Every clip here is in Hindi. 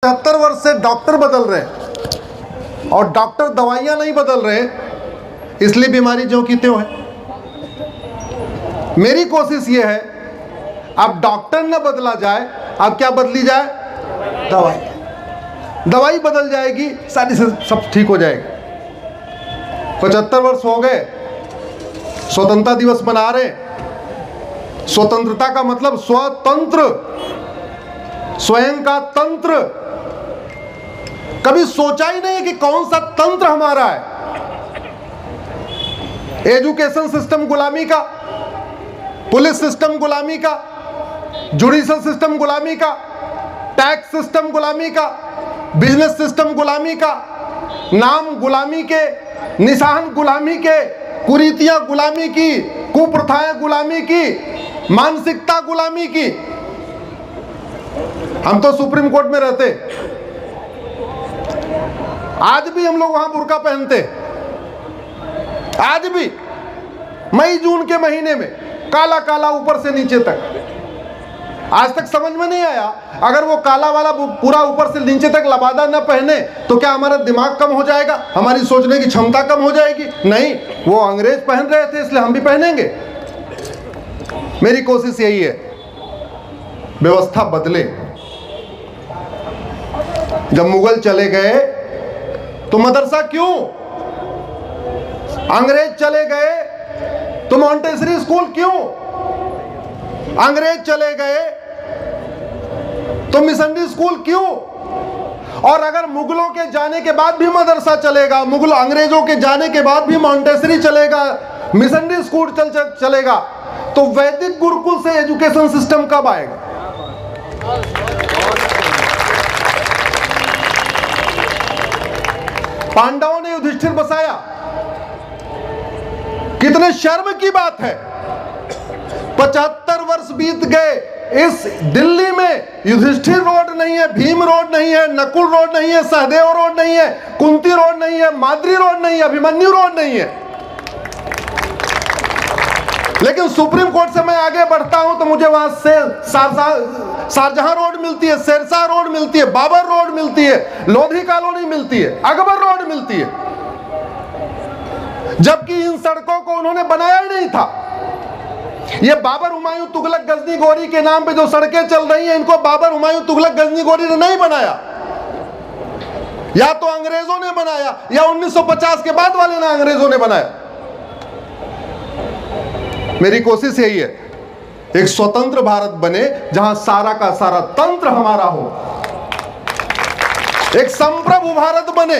75 वर्ष से डॉक्टर बदल रहे हैं और डॉक्टर दवाइयां नहीं बदल रहे, इसलिए बीमारी ज्यों की त्यों है। मेरी कोशिश ये है अब डॉक्टर न बदला जाए, अब क्या बदली जाए? दवाई बदल जाएगी, सारी सब ठीक हो जाएगी। 75 वर्ष हो गए, स्वतंत्रता दिवस मना रहे। स्वतंत्रता का मतलब स्वतंत्र, स्वयं का तंत्र। कभी सोचा ही नहीं कि कौन सा तंत्र हमारा है। एजुकेशन सिस्टम गुलामी का, पुलिस सिस्टम गुलामी का, जुडिशल सिस्टम गुलामी का, टैक्स सिस्टम गुलामी का, बिजनेस सिस्टम गुलामी का, नाम गुलामी के, निशान गुलामी के, कुरीतियां गुलामी की, कुप्रथाएं गुलामी की, मानसिकता गुलामी की। हम तो सुप्रीम कोर्ट में रहते, आज भी हम लोग वहां बुर्का पहनते, आज भी मई जून के महीने में काला काला ऊपर से नीचे तक। आज तक समझ में नहीं आया, अगर वो काला वाला पूरा ऊपर से नीचे तक लबादा न पहने तो क्या हमारा दिमाग कम हो जाएगा, हमारी सोचने की क्षमता कम हो जाएगी? नहीं, वो अंग्रेज पहन रहे थे इसलिए हम भी पहनेंगे। मेरी कोशिश यही है, व्यवस्था बदले। जब मुगल चले गए तो मदरसा क्यों? अंग्रेज चले गए तो मॉन्टेसरी स्कूल क्यों? अंग्रेज चले गए तो मिशनरी स्कूल क्यों? और अगर मुगलों के जाने के बाद भी मदरसा चलेगा, मुगल अंग्रेजों के जाने के बाद भी मॉन्टेसरी चलेगा, मिशनरी स्कूल चलेगा, तो वैदिक गुरुकुल से एजुकेशन सिस्टम कब आएगा? पांडवों ने युधिष्ठिर बसाया, कितने शर्म की बात है। 75 वर्ष बीत गए, इस दिल्ली में युधिष्ठिर रोड नहीं है, भीम रोड नहीं है, नकुल रोड नहीं है, सहदेव रोड नहीं है, कुंती रोड नहीं है, माद्री रोड नहीं है, अभिमन्यु रोड नहीं है। लेकिन सुप्रीम कोर्ट से मैं आगे बढ़ता हूं तो मुझे वहां से शाहजहां रोड मिलती है, शेरशाह रोड मिलती है, बाबर रोड मिलती है, लोधी कॉलोनी मिलती है, अकबर रोड मिलती है, जबकि इन सड़कों को उन्होंने बनाया ही नहीं था। ये बाबर हुमायूं तुगलक गजनी गोरी के नाम पे जो सड़कें चल रही हैं, इनको बाबर हुमायूं तुगलक गजनी गोरी ने नहीं बनाया, या तो अंग्रेजों ने बनाया या 1950 के बाद वाले ना अंग्रेजों ने बनाया। मेरी कोशिश यही है, एक स्वतंत्र भारत बने जहां सारा का सारा तंत्र हमारा हो, एक संप्रभु भारत बने।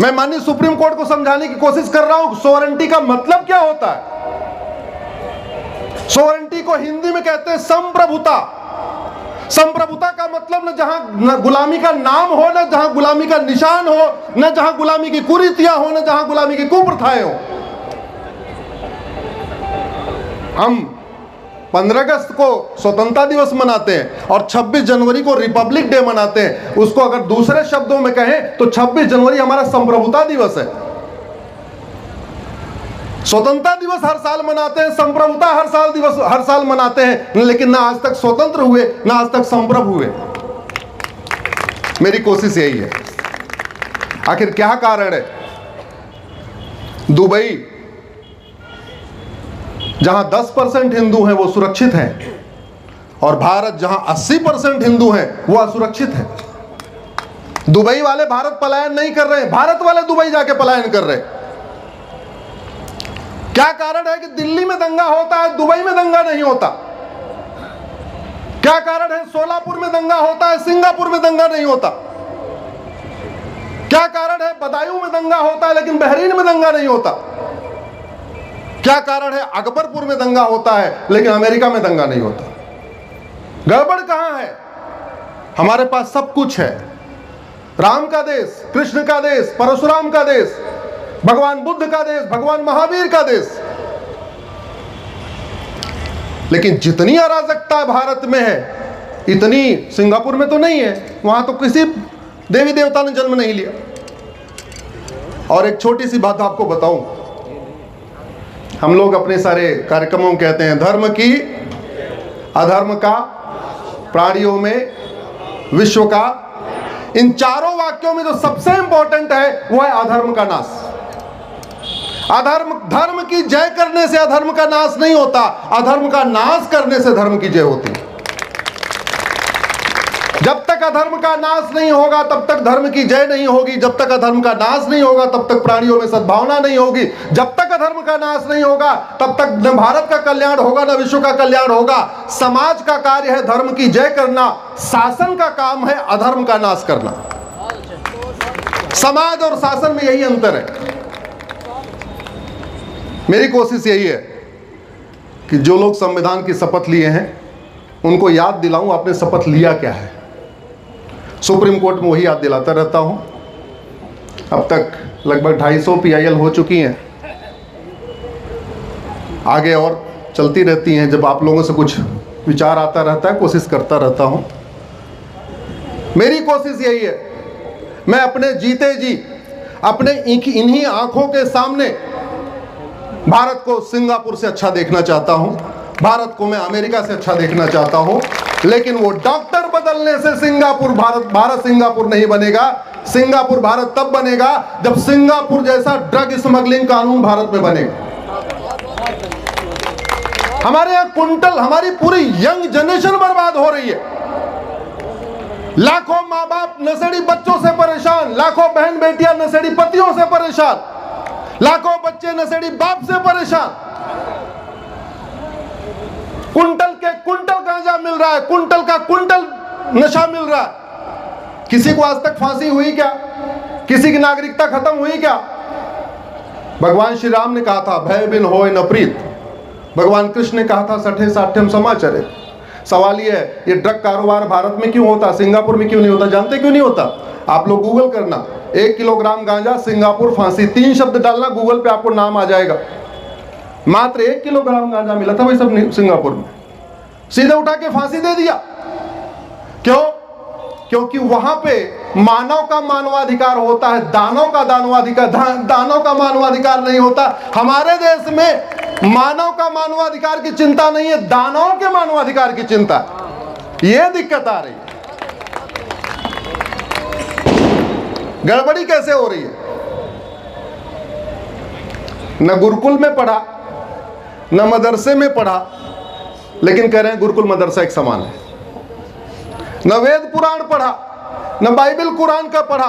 मैं माननीय सुप्रीम कोर्ट को समझाने की कोशिश कर रहा हूं सोवरेंटी का मतलब क्या होता है। सोवरेंटी को हिंदी में कहते हैं संप्रभुता। संप्रभुता का मतलब न जहां गुलामी का नाम हो, न जहां गुलामी का निशान हो, न जहां गुलामी की कुरीतियां हो, न जहां गुलामी की कुप्रथाएं हो। हम 15 अगस्त को स्वतंत्रता दिवस मनाते हैं और 26 जनवरी को रिपब्लिक डे मनाते हैं। उसको अगर दूसरे शब्दों में कहें तो 26 जनवरी हमारा संप्रभुता दिवस है। स्वतंत्रता दिवस हर साल मनाते हैं, संप्रभुता हर साल मनाते हैं, लेकिन ना आज तक स्वतंत्र हुए, ना आज तक संप्रभु हुए। मेरी कोशिश यही है। आखिर क्या कारण है? दुबई जहां 10% हिंदू हैं वो सुरक्षित हैं, और भारत जहां 80% हिंदू हैं वो असुरक्षित है। दुबई वाले भारत पलायन नहीं कर रहे हैं, भारत वाले दुबई जाके पलायन कर रहे हैं। क्या कारण है कि दिल्ली में दंगा होता है, दुबई में दंगा नहीं होता? क्या कारण है सोलापुर में दंगा होता है, सिंगापुर में दंगा नहीं होता? क्या कारण है बदायूं में दंगा होता है लेकिन बहरीन में दंगा नहीं होता? क्या कारण है अकबरपुर में दंगा होता है लेकिन अमेरिका में दंगा नहीं होता? गड़बड़ कहां है? हमारे पास सब कुछ है, राम का देश, कृष्ण का देश, परशुराम का देश, भगवान बुद्ध का देश, भगवान महावीर का देश, लेकिन जितनी अराजकता भारत में है इतनी सिंगापुर में तो नहीं है। वहां तो किसी देवी देवता ने जन्म नहीं लिया। और एक छोटी सी बात आपको बताऊं, हम लोग अपने सारे कार्यक्रमों में कहते हैं धर्म की अधर्म का प्राणियों में विश्व का। इन चारों वाक्यों में जो सबसे इंपॉर्टेंट है वो है अधर्म का नाश। धर्म की जय करने से अधर्म का नाश नहीं होता, अधर्म का नाश करने से धर्म की जय होती है। जब तक अधर्म का नाश नहीं होगा तब तक धर्म की जय नहीं होगी। जब तक अधर्म का नाश नहीं होगा तब तक प्राणियों में सद्भावना नहीं होगी। जब तक अधर्म का नाश नहीं होगा तब तक न भारत का कल्याण होगा न विश्व का कल्याण होगा। समाज का कार्य है धर्म की जय करना, शासन का काम है अधर्म का नाश करना। समाज और शासन में यही अंतर है। मेरी कोशिश यही है कि जो लोग संविधान की शपथ लिए हैं उनको याद दिलाऊं आपने शपथ लिया क्या है। सुप्रीम कोर्ट में वही याद दिलाता रहता हूं। अब तक लगभग 250 PIL हो चुकी हैं, आगे और चलती रहती हैं। जब आप लोगों से कुछ विचार आता रहता है कोशिश करता रहता हूं। मेरी कोशिश यही है, मैं अपने जीते जी अपने इन्हीं आंखों के सामने भारत को सिंगापुर से अच्छा देखना चाहता हूं, भारत को मैं अमेरिका से अच्छा देखना चाहता हूं। लेकिन वो डॉक्टर बदलने से सिंगापुर भारत सिंगापुर नहीं बनेगा। सिंगापुर भारत तब बनेगा जब सिंगापुर जैसा ड्रग स्मगलिंग कानून भारत में बनेगा। हमारे यहां कुंटल, हमारी पूरी यंग जनरेशन बर्बाद हो रही है। लाखों माँ बाप नशेड़ी बच्चों से परेशान, लाखों बहन बेटियां नशेड़ी पतियों से परेशान, लाखों बच्चे नशेड़ी बाप से परेशान। कुंटल के कुंटल गांजा मिल रहा है, कुंटल का कुंटल नशा मिल रहा है। किसी को आज तक फांसी हुई क्या? किसी की नागरिकता खत्म हुई क्या? भगवान श्री राम ने कहा था भय बिन होय न प्रीत। भगवान कृष्ण ने कहा था सठे साठ्यम समाचरे। सवाल ये है, ये ड्रग कारोबार भारत में क्यों होता, सिंगापुर में क्यों नहीं होता? जानते क्यों नहीं होता? आप लोग गूगल करना, 1 किलोग्राम गांजा सिंगापुर फांसी, 3 शब्द डालना गूगल पे आपको नाम आ जाएगा। मात्र 1 किलोग्राम गांजा मिला था भाई सब सिंगापुर में, सीधे उठा के फांसी दे दिया। क्यों? क्योंकि वहां पे मानव का मानवाधिकार होता है, दानव का दानव का मानवाधिकार नहीं होता। हमारे देश में मानव का मानवाधिकार की चिंता नहीं है, दानव के मानवाधिकार की चिंता। यह दिक्कत आ रही है। गड़बड़ी कैसे हो रही है? न गुरुकुल में पढ़ा न मदरसे में पढ़ा, लेकिन कह रहे हैं गुरुकुल मदरसा एक समान है। न वेद पुराण पढ़ा न बाइबल कुरान का पढ़ा,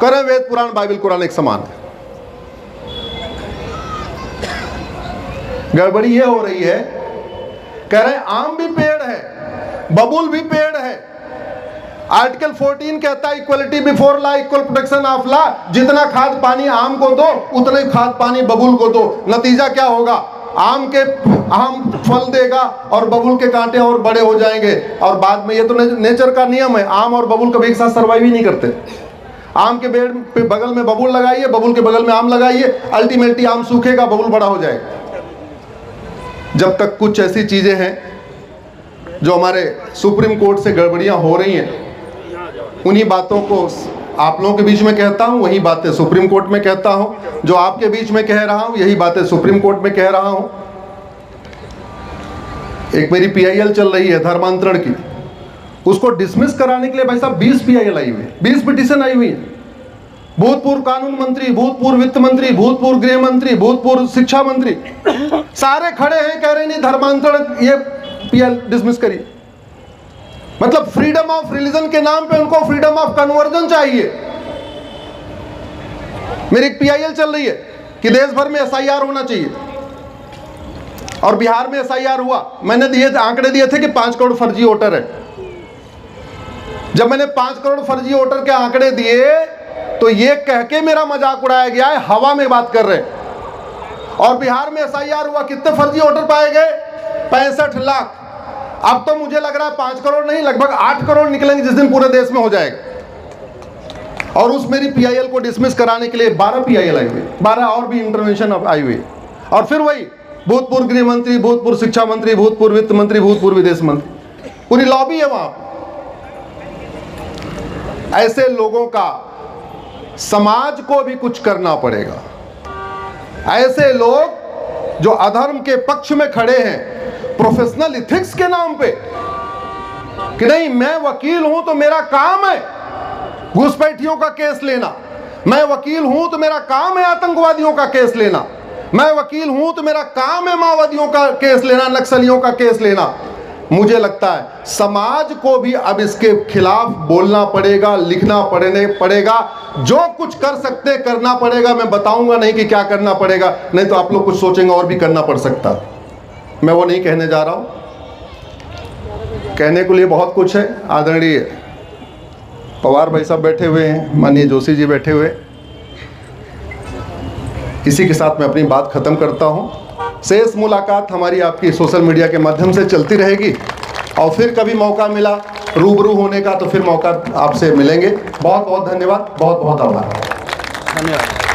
कह रहे हैं वेद पुराण बाइबल कुरान एक समान है। गड़बड़ी ये हो रही है, कह रहे हैं आम भी पेड़ है, बबूल भी पेड़ है। आर्टिकल 14 कहता है equality before law, equal protection of law. जितना खाद पानी आम को दो उतना ही खाद पानी बबूल को दो। नतीजा क्या होगा? आम फल देगा और बबूल के कांटे और बड़े हो जाएंगे। और बाद में, ये तो नेचर का नियम है, आम और बबूल कभी एक साथ सर्वाइव ही नहीं करते। आम के पेड़ पे बगल में बबूल लगाइए, बबूल के बगल में आम लगाइए, अल्टीमेटली आम सूखेगा, बबूल बड़ा हो जाएगा। जब तक कुछ ऐसी चीजें हैं जो हमारे सुप्रीम कोर्ट से गड़बड़ियां हो रही हैं, उन्हीं बातों को आप लोगों के बीच में कहता हूं, वही बातें सुप्रीम कोर्ट में कहता हूं। जो आपके बीच में कह रहा हूं, यही बातें सुप्रीम कोर्ट में कह रहा हूं। एक मेरी PIL चल रही है धर्मांतरण की, उसको डिसमिस कराने के लिए भाई साहब 20 PIL आई हुई है, 20 पिटीशन आई हुई है। भूतपूर्व कानून मंत्री, भूतपूर्व वित्त मंत्री, भूतपूर्व गृह मंत्री, भूतपूर्व शिक्षा मंत्री सारे खड़े हैं, कह रहे नहीं धर्मांतरण, ये PIL डिसमिस करिए। मतलब फ्रीडम ऑफ रिलीजन के नाम पे उनको फ्रीडम ऑफ कन्वर्जन चाहिए। मेरी एक PIL चल रही है कि देश भर में SIR होना चाहिए, और बिहार में SIR हुआ। मैंने आंकड़े दिए थे कि 5 करोड़ फर्जी वोटर है। जब मैंने 5 करोड़ फर्जी वोटर के आंकड़े दिए तो ये कह के मेरा मजाक उड़ाया गया है हवा में बात कर रहे हैं। और बिहार में SIR हुआ, कितने फर्जी वोटर पाए गए? 65 लाख। अब तो मुझे लग रहा है 5 करोड़ नहीं, लगभग 8 करोड़ निकलेंगे जिस दिन पूरे देश में हो जाएगा। और उस मेरी PIL को डिसमिस कराने के लिए 12 PIL आई हुई, 12 और भी इंटरवेंशन आई हुई। और फिर वही भूतपूर्व गृह मंत्री, भूतपूर्व शिक्षा मंत्री, भूतपूर्व वित्त मंत्री, भूतपूर्व विदेश मंत्री, पूरी लॉबी है वहां। ऐसे लोगों का समाज को भी कुछ करना पड़ेगा। ऐसे लोग जो अधर्म के पक्ष में खड़े हैं, प्रोफेशनल इथिक्स के नाम पे कि नहीं मैं वकील हूं तो मेरा काम है घुसपैठियों का केस लेना, मैं वकील हूं तो मेरा काम है आतंकवादियों का केस लेना, मैं वकील हूं तो मेरा काम है माओवादियों का केस लेना, नक्सलियों का केस लेना। मुझे लगता है समाज को भी अब इसके खिलाफ बोलना पड़ेगा, लिखना पड़ेगा, जो कुछ कर सकते करना पड़ेगा। मैं बताऊंगा नहीं कि क्या करना पड़ेगा, नहीं तो आप लोग कुछ सोचेंगे और भी करना पड़ सकता। मैं वो नहीं कहने जा रहा हूं, कहने के लिए बहुत कुछ है। आदरणीय पवार भाई साहब बैठे हुए हैं, माननीय जोशी जी बैठे हुए, इसी के साथ मैं अपनी बात खत्म करता हूं। शेष मुलाकात हमारी आपकी सोशल मीडिया के माध्यम से चलती रहेगी और फिर कभी मौका मिला रूबरू होने का तो फिर मौका आपसे मिलेंगे। बहुत बहुत धन्यवाद, बहुत बहुत आभार। धन्यवाद।